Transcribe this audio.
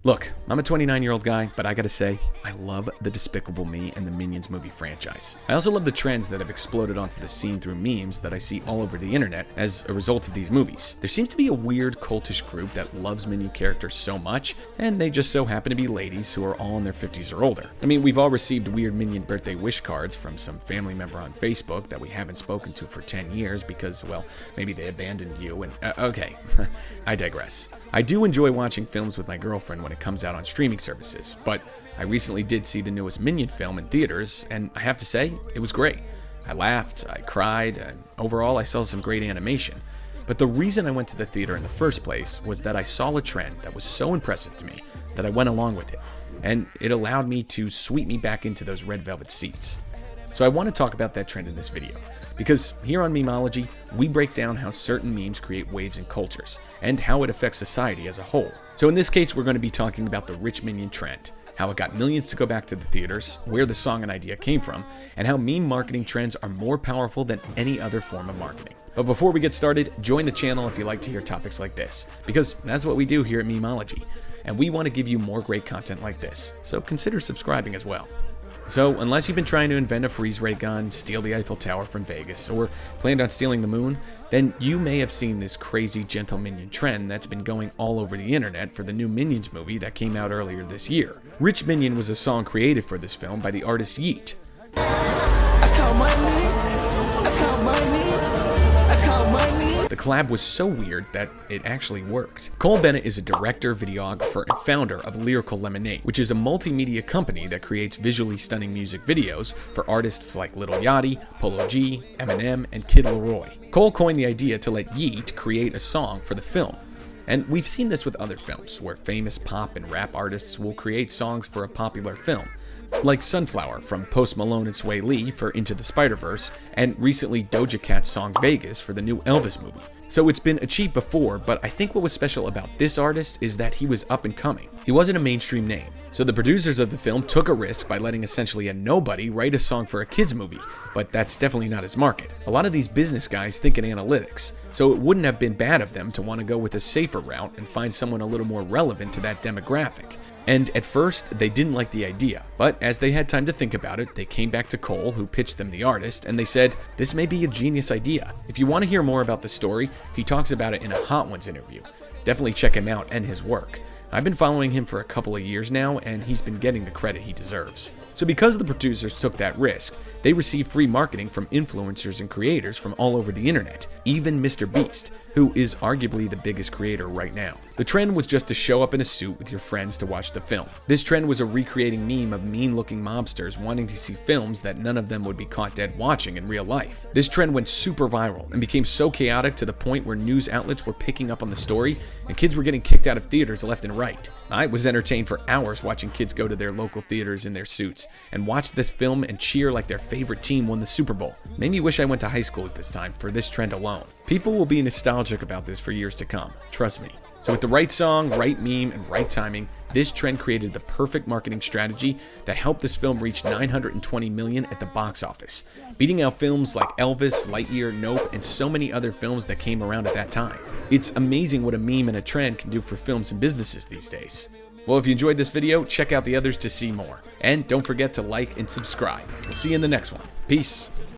Look, I'm a 29-year-old guy, but I gotta say, I love the Despicable Me and the Minions movie franchise. I also love the trends that have exploded onto the scene through memes that I see all over the internet as a result of these movies. There seems to be a weird cultish group that loves Minion characters so much, and they just so happen to be ladies who are all in their 50s or older. I mean, we've all received weird Minion birthday wish cards from some family member on Facebook that we haven't spoken to for 10 years because, well, maybe they abandoned you and, okay, I digress. I do enjoy watching films with my girlfriend when it comes out on streaming services, but I recently did see the newest Minion film in theaters, and I have to say, it was great. I laughed, I cried, and overall I saw some great animation. But the reason I went to the theater in the first place was that I saw a trend that was so impressive to me that I went along with it, and it allowed me to sweep me back into those red velvet seats. So I want to talk about that trend in this video, because here on Memology, we break down how certain memes create waves in cultures, and how it affects society as a whole. So in this case, we're going to be talking about the rich Minion trend, how it got millions to go back to the theaters, where the song and idea came from, and how meme marketing trends are more powerful than any other form of marketing. But before we get started, join the channel if you like to hear topics like this, because that's what we do here at Memology, and we want to give you more great content like this, so consider subscribing as well. So, unless you've been trying to invent a freeze ray gun, steal the Eiffel Tower from Vegas, or planned on stealing the moon, then you may have seen this crazy gentle Minion trend that's been going all over the internet for the new Minions movie that came out earlier this year. Rich Minion was a song created for this film by the artist Yeet. The collab was so weird that it actually worked. Cole Bennett is a director, videographer, and founder of Lyrical Lemonade, which is a multimedia company that creates visually stunning music videos for artists like Lil Yachty, Polo G, Eminem, and Kid Laroi. Cole coined the idea to let Yeet create a song for the film. And we've seen this with other films, where famous pop and rap artists will create songs for a popular film, like Sunflower from Post Malone and Sway Lee for Into the Spider-Verse, and recently Doja Cat's song Vegas for the new Elvis movie. So it's been achieved before, but I think what was special about this artist is that he was up and coming. He wasn't a mainstream name, so the producers of the film took a risk by letting essentially a nobody write a song for a kids movie, but that's definitely not his market. A lot of these business guys think in analytics, so it wouldn't have been bad of them to want to go with a safer route and find someone a little more relevant to that demographic. And at first, they didn't like the idea, but as they had time to think about it, they came back to Cole, who pitched them the artist, and they said, this may be a genius idea. If you want to hear more about the story, he talks about it in a Hot Ones interview. Definitely check him out and his work. I've been following him for a couple of years now, and he's been getting the credit he deserves. So because the producers took that risk, they received free marketing from influencers and creators from all over the internet, even Mr. Beast, who is arguably the biggest creator right now. The trend was just to show up in a suit with your friends to watch the film. This trend was a recreating meme of mean-looking mobsters wanting to see films that none of them would be caught dead watching in real life. This trend went super viral and became so chaotic to the point where news outlets were picking up on the story and kids were getting kicked out of theaters left and right. I was entertained for hours watching kids go to their local theaters in their suits and watch this film and cheer like their favorite team won the Super Bowl. Made me wish I went to high school at this time for this trend alone. People will be nostalgic about this for years to come, trust me. So with the right song, right meme, and right timing, this trend created the perfect marketing strategy that helped this film reach $920 million at the box office, beating out films like Elvis, Lightyear, Nope, and so many other films that came around at that time. It's amazing what a meme and a trend can do for films and businesses these days. Well, if you enjoyed this video, check out the others to see more. And don't forget to like and subscribe. We'll see you in the next one. Peace.